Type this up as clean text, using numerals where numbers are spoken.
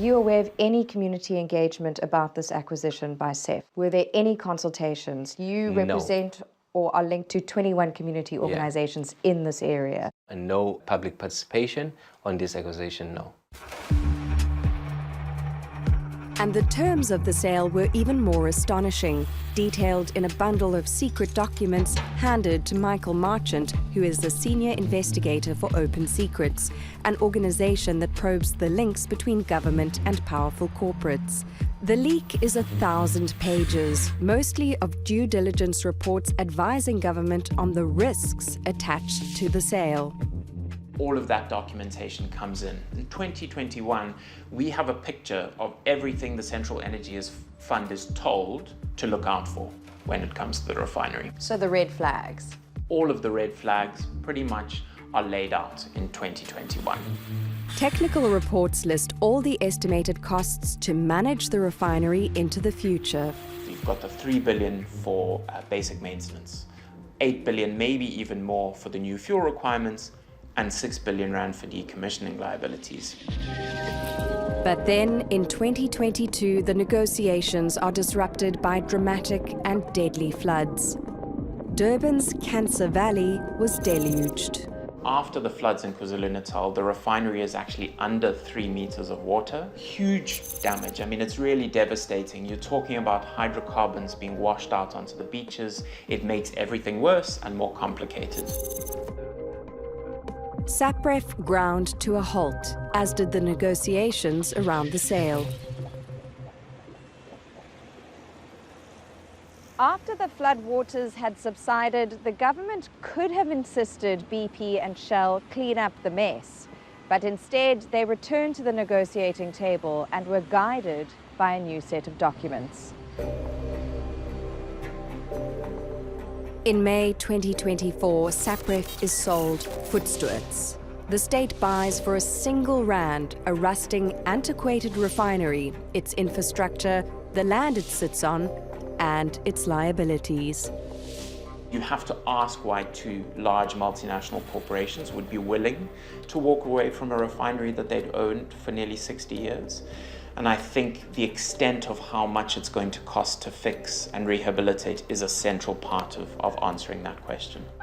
you aware of any community engagement about this acquisition by CEF? Were there any consultations? You represent or are linked to 21 community organizations in this area. And no public participation on this acquisition, no. And the terms of the sale were even more astonishing, detailed in a bundle of secret documents handed to Michael Marchant, who is the senior investigator for Open Secrets, an organization that probes the links between government and powerful corporates. The leak is 1,000 pages, mostly of due diligence reports advising government on the risks attached to the sale. All of that documentation comes in. In 2021, we have a picture of everything the Central Energy Fund is told to look out for when it comes to the refinery. So the red flags? All of the red flags pretty much are laid out in 2021. Technical reports list all the estimated costs to manage the refinery into the future. You've got the 3 billion for basic maintenance, 8 billion, maybe even more for the new fuel requirements, and 6 billion rand for decommissioning liabilities. But then, in 2022, the negotiations are disrupted by dramatic and deadly floods. Durban's Cancer Valley was deluged. After the floods in KwaZulu-Natal, the refinery is actually under 3 meters of water. Huge damage. I mean, it's really devastating. You're talking about hydrocarbons being washed out onto the beaches. It makes everything worse and more complicated. SAPREF ground to a halt, as did the negotiations around the sale. After the floodwaters had subsided, the government could have insisted BP and Shell clean up the mess. But instead, they returned to the negotiating table and were guided by a new set of documents. In May 2024, SAPREF is sold voetstoots. The state buys for a single rand a rusting, antiquated refinery, its infrastructure, the land it sits on, and its liabilities. You have to ask why two large multinational corporations would be willing to walk away from a refinery that they'd owned for nearly 60 years. And I think the extent of how much it's going to cost to fix and rehabilitate is a central part of answering that question.